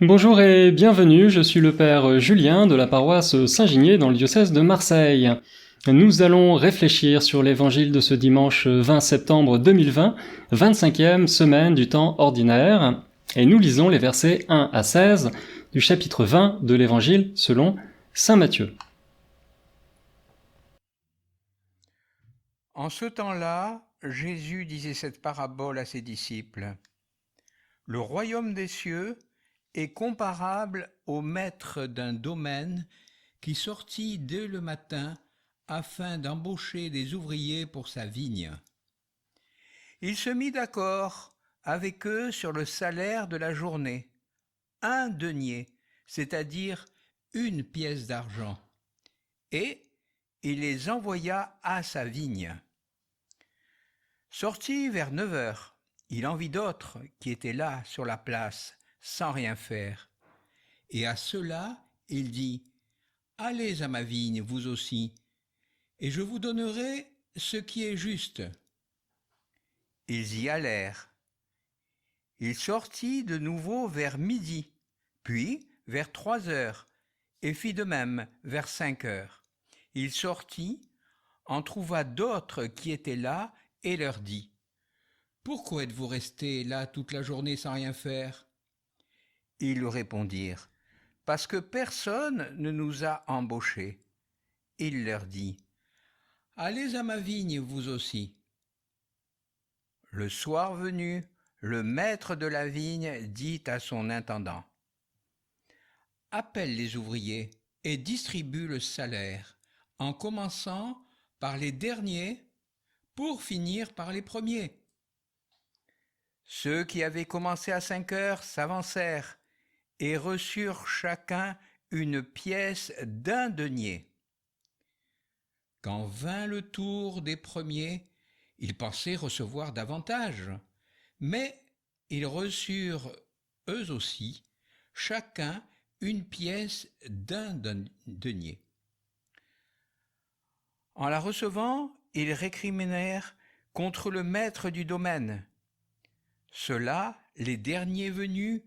Bonjour et bienvenue, je suis le père Julien de la paroisse Saint-Ginier dans le diocèse de Marseille. Nous allons réfléchir sur l'évangile de ce dimanche 20 septembre 2020, 25e semaine du temps ordinaire, et nous lisons les versets 1 à 16 du chapitre 20 de l'évangile selon saint Matthieu. En ce temps-là, Jésus disait cette parabole à ses disciples. Le royaume des cieux est comparable au maître d'un domaine qui sortit dès le matin afin d'embaucher des ouvriers pour sa vigne. Il se mit d'accord avec eux sur le salaire de la journée, 1 denier, c'est-à-dire 1 pièce d'argent, et il les envoya à sa vigne. Sorti vers 9 heures, il en vit d'autres qui étaient là sur la place, sans rien faire. Et à ceux-là, il dit, « Allez à ma vigne, vous aussi, et je vous donnerai ce qui est juste. » Ils y allèrent. Il sortit de nouveau vers midi, puis vers 3 heures, et fit de même vers 5 heures. Il sortit, en trouva d'autres qui étaient là, et leur dit, « Pourquoi êtes-vous restés là toute la journée sans rien faire ?» Ils lui répondirent, « Parce que personne ne nous a embauchés. » Il leur dit, « Allez à ma vigne, vous aussi. » Le soir venu, le maître de la vigne dit à son intendant, « Appelle les ouvriers et distribue le salaire, en commençant par les derniers pour finir par les premiers. » Ceux qui avaient commencé à 5 heures s'avancèrent et reçurent chacun 1 pièce d'1 denier. Quand vint le tour des premiers, ils pensaient recevoir davantage, mais ils reçurent eux aussi chacun 1 pièce d'1 denier. En la recevant, ils récriminèrent contre le maître du domaine. Ceux-là, les derniers venus,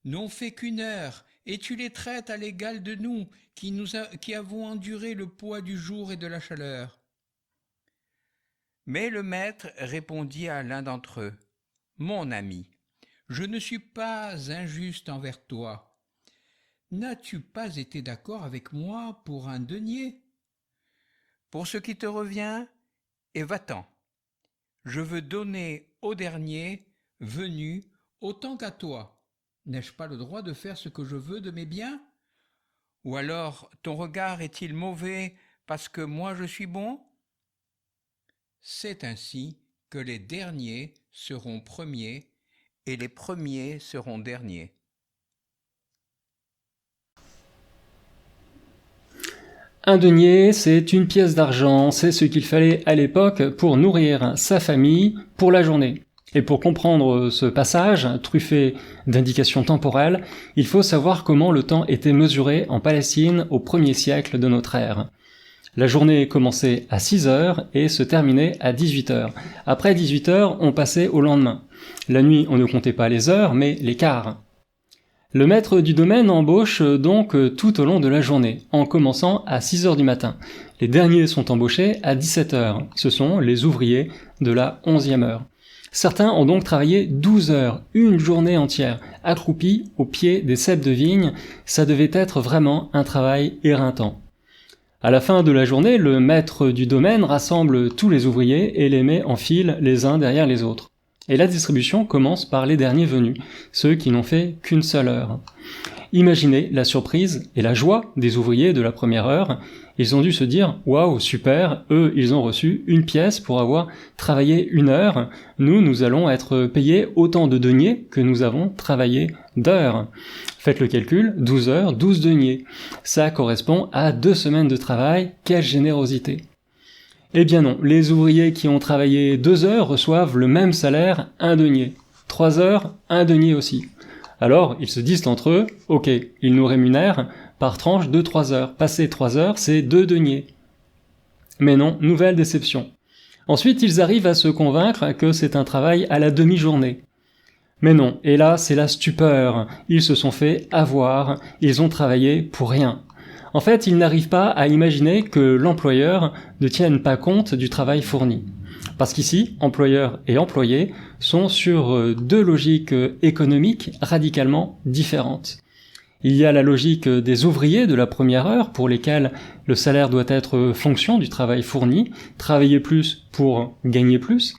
n'ont fait qu'1 heure, et tu les traites à l'égal de nous, qui avons enduré le poids du jour et de la chaleur. Mais le maître répondit à l'un d'entre eux, « Mon ami, je ne suis pas injuste envers toi. N'as-tu pas été d'accord avec moi pour 1 denier ? Pour ce qui te revient, et va-t'en. Je veux donner au dernier venu autant qu'à toi. N'ai-je pas le droit de faire ce que je veux de mes biens ? Ou alors ton regard est-il mauvais parce que moi je suis bon ? C'est ainsi que les derniers seront premiers et les premiers seront derniers. » Un denier, c'est 1 pièce d'argent, c'est ce qu'il fallait à l'époque pour nourrir sa famille pour la journée. Et pour comprendre ce passage, truffé d'indications temporelles, il faut savoir comment le temps était mesuré en Palestine au 1er siècle de notre ère. La journée commençait à 6 heures et se terminait à 18 heures. Après 18 heures, on passait au lendemain. La nuit, on ne comptait pas les heures, mais les quarts. Le maître du domaine embauche donc tout au long de la journée, en commençant à 6 heures du matin. Les derniers sont embauchés à 17 heures. Ce sont les ouvriers de la 11e heure. Certains ont donc travaillé 12 heures, 1 journée entière, accroupis au pied des ceps de vigne. Ça devait être vraiment un travail éreintant. À la fin de la journée, le maître du domaine rassemble tous les ouvriers et les met en file les uns derrière les autres. Et la distribution commence par les derniers venus, ceux qui n'ont fait qu'1 seule heure. Imaginez la surprise et la joie des ouvriers de la première heure. Ils ont dû se dire « Waouh, super, eux, ils ont reçu 1 pièce pour avoir travaillé 1 heure. Nous allons être payés autant de deniers que nous avons travaillé d'heures. » Faites le calcul, 12 heures, 12 deniers. Ça correspond à 2 semaines de travail. Quelle générosité! Eh bien non, les ouvriers qui ont travaillé 2 heures reçoivent le même salaire, 1 denier. 3 heures, 1 denier aussi. Alors, ils se disent entre eux, ok, ils nous rémunèrent par tranche de 3 heures. Passer 3 heures, c'est 2 deniers. Mais non, nouvelle déception. Ensuite, ils arrivent à se convaincre que c'est un travail à la demi-journée. Mais non, et là c'est la stupeur, ils se sont fait avoir, ils ont travaillé pour rien. En fait, ils n'arrivent pas à imaginer que l'employeur ne tienne pas compte du travail fourni. Parce qu'ici, employeur et employé sont sur deux logiques économiques radicalement différentes. Il y a la logique des ouvriers de la première heure pour lesquels le salaire doit être fonction du travail fourni, travailler plus pour gagner plus.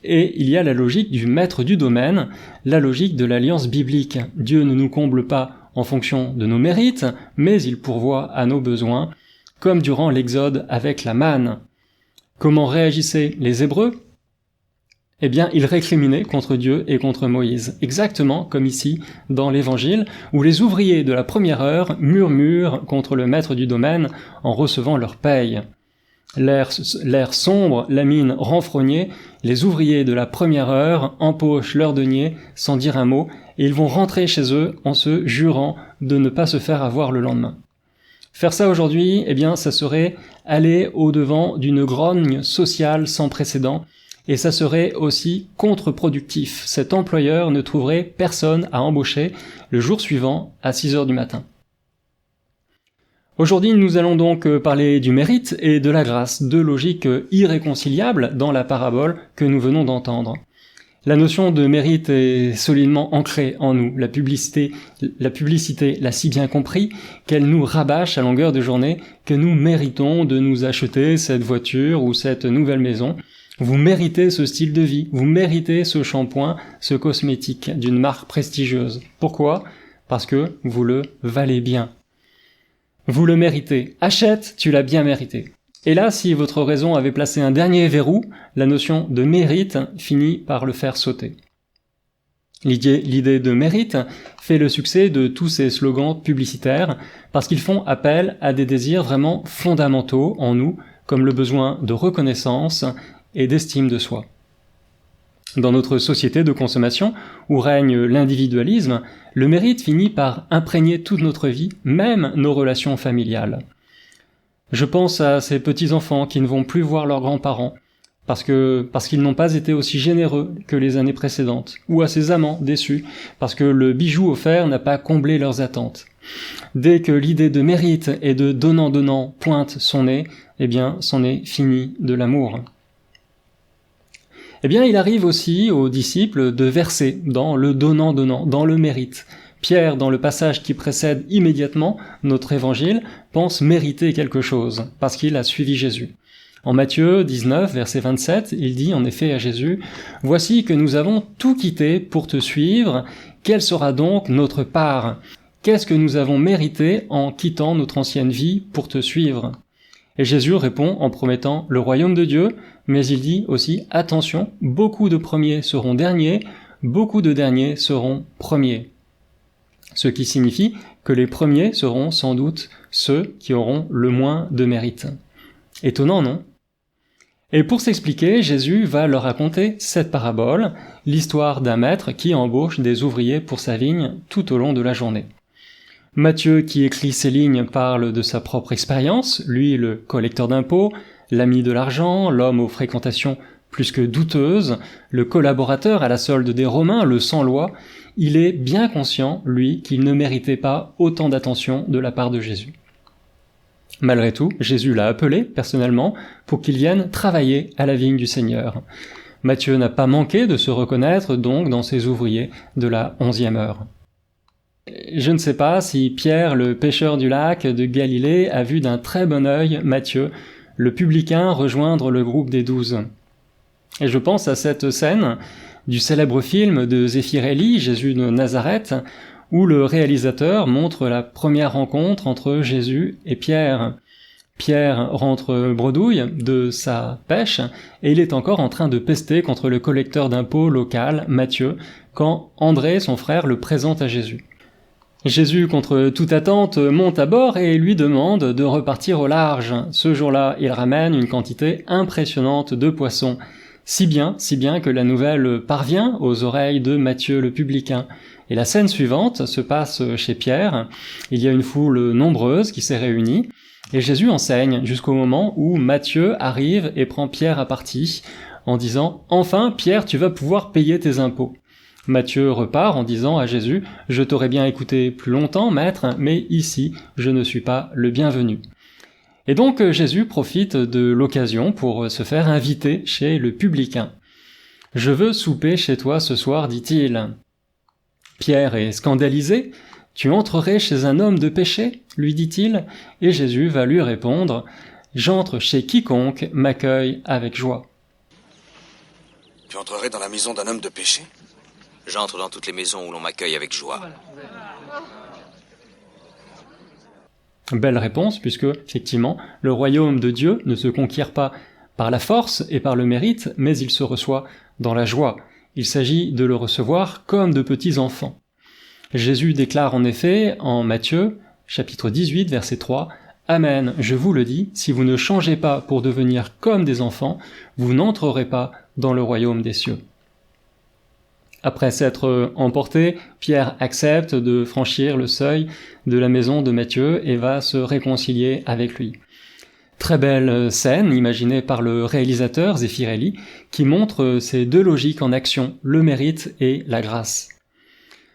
Et il y a la logique du maître du domaine, la logique de l'alliance biblique. Dieu ne nous comble pas en fonction de nos mérites, mais il pourvoit à nos besoins, comme durant l'Exode avec la manne. Comment réagissaient les Hébreux ? Eh bien, ils récriminaient contre Dieu et contre Moïse, exactement comme ici dans l'Évangile, où les ouvriers de la première heure murmurent contre le maître du domaine en recevant leur paye. L'air sombre, la mine renfrognée, les ouvriers de la première heure empochent leur denier sans dire un mot, et ils vont rentrer chez eux en se jurant de ne pas se faire avoir le lendemain. Faire ça aujourd'hui, eh bien, ça serait aller au-devant d'une grogne sociale sans précédent, et ça serait aussi contre-productif. Cet employeur ne trouverait personne à embaucher le jour suivant à 6h du matin. Aujourd'hui, nous allons donc parler du mérite et de la grâce, deux logiques irréconciliables dans la parabole que nous venons d'entendre. La notion de mérite est solidement ancrée en nous. La publicité l'a si bien compris qu'elle nous rabâche à longueur de journée que nous méritons de nous acheter cette voiture ou cette nouvelle maison. Vous méritez ce style de vie, vous méritez ce shampoing, ce cosmétique d'une marque prestigieuse. Pourquoi ? Parce que vous le valez bien. Vous le méritez. Achète, tu l'as bien mérité. Et là, si votre raison avait placé un dernier verrou, la notion de mérite finit par le faire sauter. L'idée de mérite fait le succès de tous ces slogans publicitaires parce qu'ils font appel à des désirs vraiment fondamentaux en nous, comme le besoin de reconnaissance et d'estime de soi. Dans notre société de consommation, où règne l'individualisme, le mérite finit par imprégner toute notre vie, même nos relations familiales. Je pense à ces petits-enfants qui ne vont plus voir leurs grands-parents, parce qu'ils n'ont pas été aussi généreux que les années précédentes, ou à ces amants déçus, parce que le bijou offert n'a pas comblé leurs attentes. Dès que l'idée de mérite et de donnant-donnant pointe son nez, eh bien, c'en est fini de l'amour. Eh bien, il arrive aussi aux disciples de verser dans le donnant-donnant, dans le mérite. Pierre, dans le passage qui précède immédiatement notre évangile, pense mériter quelque chose, parce qu'il a suivi Jésus. En Matthieu 19, verset 27, il dit en effet à Jésus, « Voici que nous avons tout quitté pour te suivre, quelle sera donc notre part ? Qu'est-ce que nous avons mérité en quittant notre ancienne vie pour te suivre ?» Et Jésus répond en promettant le royaume de Dieu, mais il dit aussi, attention, beaucoup de premiers seront derniers, beaucoup de derniers seront premiers. Ce qui signifie que les premiers seront sans doute ceux qui auront le moins de mérite. Étonnant, non ? Et pour s'expliquer, Jésus va leur raconter cette parabole, l'histoire d'un maître qui embauche des ouvriers pour sa vigne tout au long de la journée. Matthieu, qui écrit ces lignes, parle de sa propre expérience, lui le collecteur d'impôts, l'ami de l'argent, l'homme aux fréquentations plus que douteuses, le collaborateur à la solde des Romains, le sans-loi. Il est bien conscient, lui, qu'il ne méritait pas autant d'attention de la part de Jésus. Malgré tout, Jésus l'a appelé, personnellement, pour qu'il vienne travailler à la vigne du Seigneur. Matthieu n'a pas manqué de se reconnaître donc dans ses ouvriers de la 11e heure. Je ne sais pas si Pierre, le pêcheur du lac de Galilée, a vu d'un très bon œil Matthieu, le publicain, rejoindre le groupe des 12. Et je pense à cette scène du célèbre film de Zeffirelli, Jésus de Nazareth, où le réalisateur montre la première rencontre entre Jésus et Pierre. Pierre rentre bredouille de sa pêche et il est encore en train de pester contre le collecteur d'impôts local, Matthieu, quand André, son frère, le présente à Jésus. Jésus, contre toute attente, monte à bord et lui demande de repartir au large. Ce jour-là, il ramène une quantité impressionnante de poissons. Si bien que la nouvelle parvient aux oreilles de Matthieu le publicain. Et la scène suivante se passe chez Pierre. Il y a une foule nombreuse qui s'est réunie. Et Jésus enseigne jusqu'au moment où Matthieu arrive et prend Pierre à partie en disant « Enfin, Pierre, tu vas pouvoir payer tes impôts ». Matthieu repart en disant à Jésus « Je t'aurais bien écouté plus longtemps, maître, mais ici, je ne suis pas le bienvenu. » Et donc Jésus profite de l'occasion pour se faire inviter chez le publicain. « Je veux souper chez toi ce soir, dit-il. » Pierre est scandalisé. « Tu entrerais chez un homme de péché ?» lui dit-il, et Jésus va lui répondre « J'entre chez quiconque m'accueille avec joie. » Tu entrerais dans la maison d'un homme de péché ? J'entre dans toutes les maisons où l'on m'accueille avec joie. Belle réponse, puisque, effectivement, le royaume de Dieu ne se conquiert pas par la force et par le mérite, mais il se reçoit dans la joie. Il s'agit de le recevoir comme de petits enfants. Jésus déclare en effet, en Matthieu, chapitre 18, verset 3, « Amen, je vous le dis, si vous ne changez pas pour devenir comme des enfants, vous n'entrerez pas dans le royaume des cieux. » Après s'être emporté, Pierre accepte de franchir le seuil de la maison de Matthieu et va se réconcilier avec lui. Très belle scène imaginée par le réalisateur Zeffirelli qui montre ces deux logiques en action, le mérite et la grâce.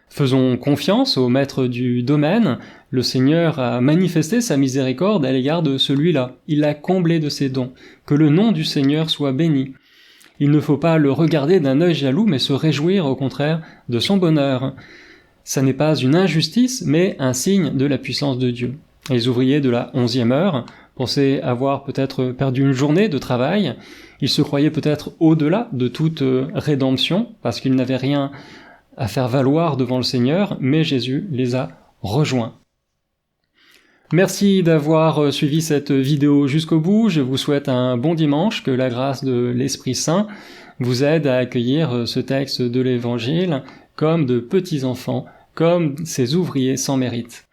Faisons confiance au maître du domaine, le Seigneur a manifesté sa miséricorde à l'égard de celui-là, il l'a comblé de ses dons, que le nom du Seigneur soit béni. Il ne faut pas le regarder d'un œil jaloux, mais se réjouir au contraire de son bonheur. Ça n'est pas une injustice, mais un signe de la puissance de Dieu. Les ouvriers de la 11e heure pensaient avoir peut-être perdu une journée de travail, ils se croyaient peut-être au-delà de toute rédemption, parce qu'ils n'avaient rien à faire valoir devant le Seigneur, mais Jésus les a rejoints. Merci d'avoir suivi cette vidéo jusqu'au bout, je vous souhaite un bon dimanche, que la grâce de l'Esprit Saint vous aide à accueillir ce texte de l'Évangile comme de petits enfants, comme ces ouvriers sans mérite.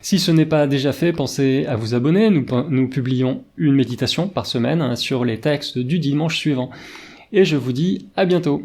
Si ce n'est pas déjà fait, pensez à vous abonner, nous publions une méditation par semaine sur les textes du dimanche suivant. Et je vous dis à bientôt.